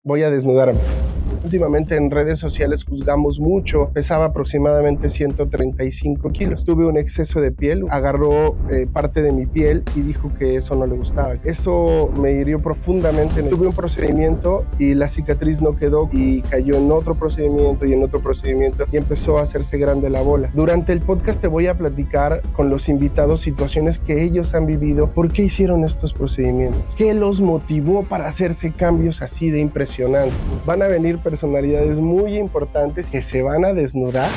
Voy a desnudarme. Últimamente en redes sociales juzgamos mucho, pesaba aproximadamente 135 kilos. Tuve un exceso de piel, agarró parte de mi piel y dijo que eso no le gustaba. Eso me hirió profundamente. Tuve un procedimiento y la cicatriz no quedó y cayó en otro procedimiento y en otro procedimiento y empezó a hacerse grande la bola. Durante el podcast te voy a platicar con los invitados situaciones que ellos han vivido, por qué hicieron estos procedimientos, qué los motivó para hacerse cambios así de impresionantes. Van a venir personalidades muy importantes que se van a desnudar.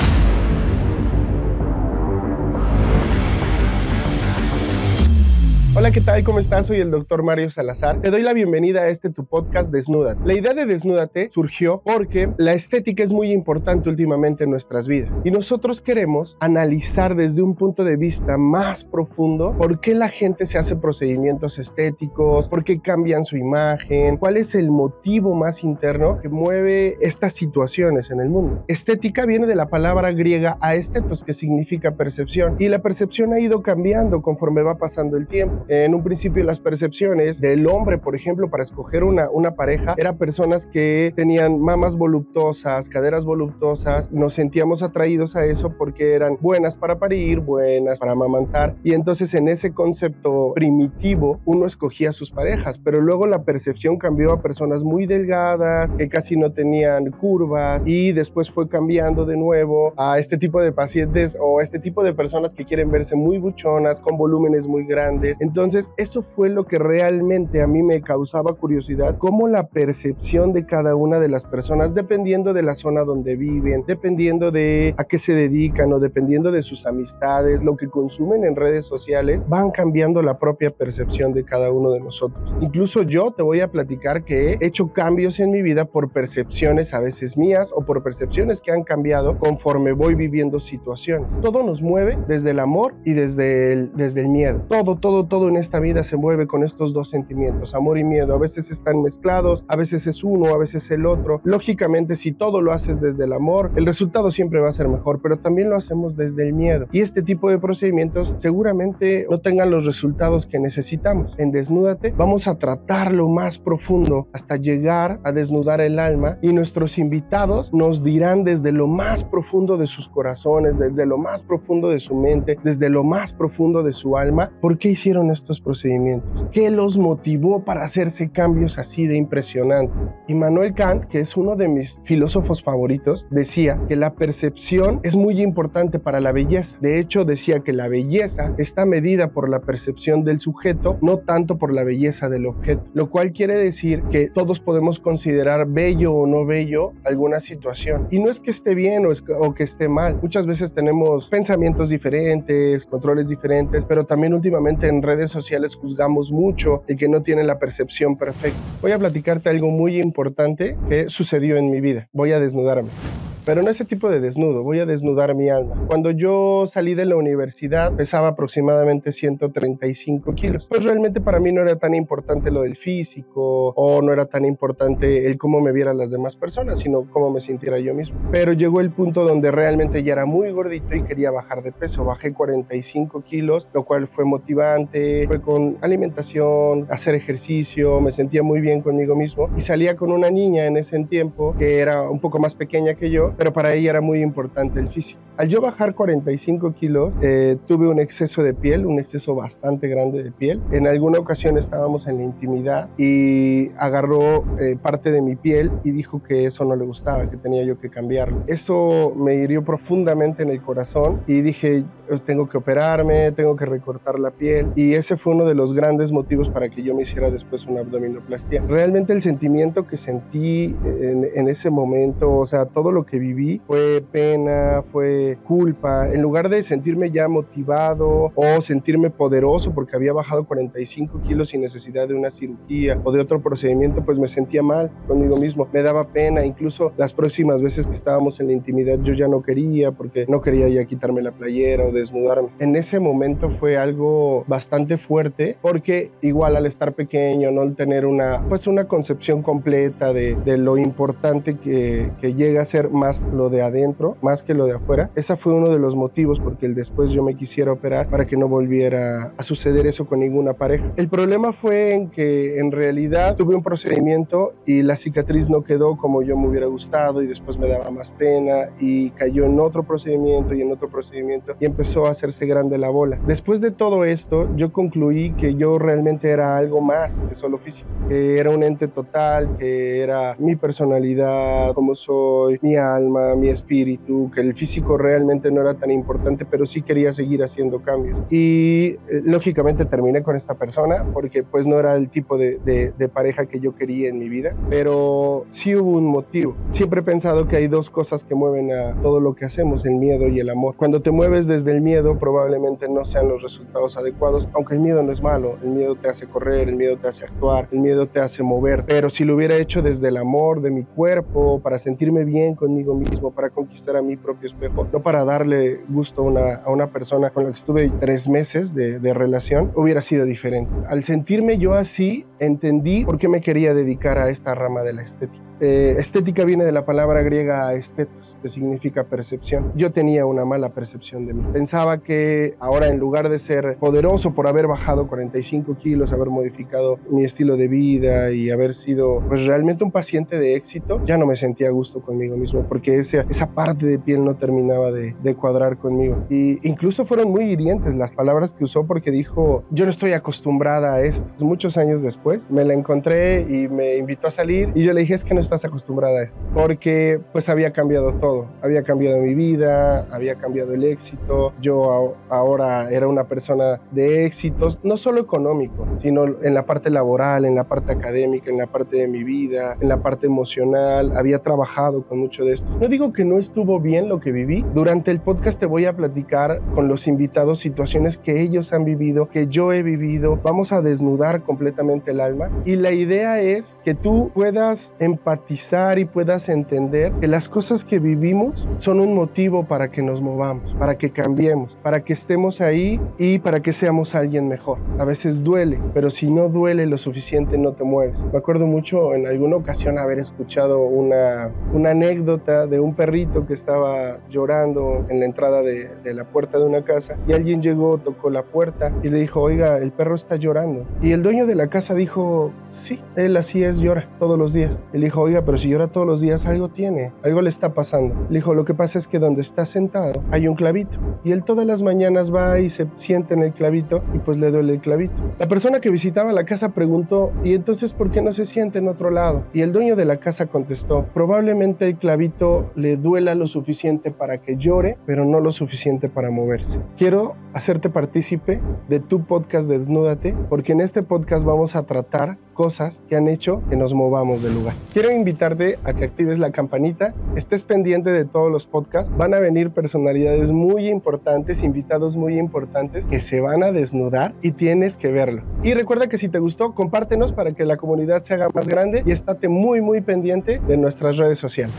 Hola, ¿qué tal? ¿Cómo estás? Soy el Dr. Mario Salazar. Te doy la bienvenida a tu podcast Desnúdate. La idea de Desnúdate surgió porque la estética es muy importante últimamente en nuestras vidas y nosotros queremos analizar desde un punto de vista más profundo por qué la gente se hace procedimientos estéticos, por qué cambian su imagen, cuál es el motivo más interno que mueve estas situaciones en el mundo. Estética viene de la palabra griega aesthetos, que significa percepción, y la percepción ha ido cambiando conforme va pasando el tiempo. En un principio las percepciones del hombre, por ejemplo, para escoger una pareja, eran personas que tenían mamas voluptuosas, caderas voluptuosas. Nos sentíamos atraídos a eso porque eran buenas para parir, buenas para amamantar, y entonces en ese concepto primitivo uno escogía a sus parejas, pero luego la percepción cambió a personas muy delgadas, que casi no tenían curvas, y después fue cambiando de nuevo a este tipo de pacientes o este tipo de personas que quieren verse muy buchonas, con volúmenes muy grandes. Entonces, eso fue lo que realmente a mí me causaba curiosidad, cómo la percepción de cada una de las personas, dependiendo de la zona donde viven, dependiendo de a qué se dedican o dependiendo de sus amistades, lo que consumen en redes sociales, van cambiando la propia percepción de cada uno de nosotros. Incluso yo te voy a platicar que he hecho cambios en mi vida por percepciones a veces mías o por percepciones que han cambiado conforme voy viviendo situaciones. Todo nos mueve desde el amor y desde el miedo. Todo en esta vida se mueve con estos dos sentimientos, amor y miedo. A veces están mezclados, a veces es uno, a veces el otro. Lógicamente, si todo lo haces desde el amor, el resultado siempre va a ser mejor, pero también lo hacemos desde el miedo. Y este tipo de procedimientos seguramente no tengan los resultados que necesitamos. En Desnúdate vamos a tratar lo más profundo hasta llegar a desnudar el alma, y nuestros invitados nos dirán desde lo más profundo de sus corazones, desde lo más profundo de su mente, desde lo más profundo de su alma, por qué hicieron estos procedimientos, qué los motivó para hacerse cambios así de impresionantes. Immanuel Kant, que es uno de mis filósofos favoritos, decía que la percepción es muy importante para la belleza. De hecho, decía que la belleza está medida por la percepción del sujeto, no tanto por la belleza del objeto, lo cual quiere decir que todos podemos considerar bello o no bello alguna situación, y no es que esté bien o que esté mal. Muchas veces tenemos pensamientos diferentes, controles diferentes, pero también últimamente en redes sociales juzgamos mucho el que no tiene la percepción perfecta. Voy a platicarte algo muy importante que sucedió en mi vida. Voy a desnudarme. Pero no ese tipo de desnudo, voy a desnudar mi alma. Cuando yo salí de la universidad, pesaba aproximadamente 135 kilos. Pues realmente para mí no era tan importante lo del físico, o no era tan importante el cómo me vieran las demás personas, sino cómo me sintiera yo mismo. Pero llegó el punto donde realmente ya era muy gordito y quería bajar de peso. Bajé 45 kilos, lo cual fue motivante, fue con alimentación, hacer ejercicio, me sentía muy bien conmigo mismo, y salía con una niña en ese tiempo que era un poco más pequeña que yo, pero para ella era muy importante el físico. Al yo bajar 45 kilos, tuve un exceso de piel, un exceso bastante grande de piel. En alguna ocasión estábamos en la intimidad y agarró parte de mi piel y dijo que eso no le gustaba, que tenía yo que cambiarlo. Eso me hirió profundamente en el corazón y dije, tengo que operarme, tengo que recortar la piel, y ese fue uno de los grandes motivos para que yo me hiciera después una abdominoplastia. Realmente el sentimiento que sentí en ese momento, o sea, todo lo que viví fue pena, fue culpa. En lugar de sentirme ya motivado o sentirme poderoso porque había bajado 45 kilos sin necesidad de una cirugía o de otro procedimiento, pues me sentía mal conmigo mismo, me daba pena. Incluso las próximas veces que estábamos en la intimidad yo ya no quería, porque no quería ya quitarme la playera o desnudarme. En ese momento fue algo bastante fuerte, porque igual al estar pequeño, no tener una concepción completa de lo importante que llega a ser más más lo de adentro, más que lo de afuera. Ese fue uno de los motivos porque después yo me quisiera operar para que no volviera a suceder eso con ninguna pareja. El problema fue en que en realidad tuve un procedimiento y la cicatriz no quedó como yo me hubiera gustado y después me daba más pena y cayó en otro procedimiento y en otro procedimiento y empezó a hacerse grande la bola. Después de todo esto, yo concluí que yo realmente era algo más que solo físico, que era un ente total, que era mi personalidad, cómo soy, mi alma, mi espíritu, que el físico realmente no era tan importante, pero sí quería seguir haciendo cambios. Y lógicamente terminé con esta persona porque pues no era el tipo de pareja que yo quería en mi vida, pero sí hubo un motivo. Siempre he pensado que hay dos cosas que mueven a todo lo que hacemos, el miedo y el amor. Cuando te mueves desde el miedo, probablemente no sean los resultados adecuados, aunque el miedo no es malo. El miedo te hace correr, el miedo te hace actuar, el miedo te hace mover, pero si lo hubiera hecho desde el amor de mi cuerpo, para sentirme bien conmigo mismo, para conquistar a mi propio espejo, no para darle gusto a una persona con la que estuve 3 meses de relación, hubiera sido diferente. Al sentirme yo así, entendí por qué me quería dedicar a esta rama de la estética. Estética viene de la palabra griega estetos, que significa percepción. Yo tenía una mala percepción de mí. Pensaba que ahora, en lugar de ser poderoso por haber bajado 45 kilos, haber modificado mi estilo de vida y haber sido pues realmente un paciente de éxito, ya no me sentía a gusto conmigo mismo porque esa parte de piel no terminaba de cuadrar conmigo. Y incluso fueron muy hirientes las palabras que usó porque dijo, yo no estoy acostumbrada a esto. Muchos años después me la encontré y me invitó a salir y yo le dije, es que no estás acostumbrada a esto, porque pues había cambiado todo, había cambiado mi vida, había cambiado el éxito, yo ahora era una persona de éxitos, no solo económico, sino en la parte laboral, en la parte académica, en la parte de mi vida, en la parte emocional, había trabajado con mucho de esto. No digo que no estuvo bien lo que viví, durante el podcast te voy a platicar con los invitados situaciones que ellos han vivido, que yo he vivido, vamos a desnudar completamente el alma y la idea es que tú puedas empatizar y puedas entender que las cosas que vivimos son un motivo para que nos movamos, para que cambiemos, para que estemos ahí y para que seamos alguien mejor. A veces duele, pero si no duele lo suficiente no te mueves. Me acuerdo mucho en alguna ocasión haber escuchado una anécdota de un perrito que estaba llorando en la entrada de la puerta de una casa y alguien llegó, tocó la puerta y le dijo, oiga, el perro está llorando. Y el dueño de la casa dijo, sí, él así es, llora todos los días. Él dijo, oiga, pero si llora todos los días, algo tiene, algo le está pasando. Le dijo, lo que pasa es que donde está sentado hay un clavito y él todas las mañanas va y se sienta en el clavito y pues le duele el clavito. La persona que visitaba la casa preguntó, ¿y entonces por qué no se siente en otro lado? Y el dueño de la casa contestó, probablemente el clavito le duela lo suficiente para que llore, pero no lo suficiente para moverse. Quiero hacerte partícipe de tu podcast de Desnúdate, porque en este podcast vamos a tratar cosas que han hecho que nos movamos del lugar. Quiero invitarte a que actives la campanita, estés pendiente de todos los podcasts, van a venir personalidades muy importantes, invitados muy importantes que se van a desnudar y tienes que verlo. Y recuerda que si te gustó, compártenos para que la comunidad se haga más grande y estate muy pendiente de nuestras redes sociales.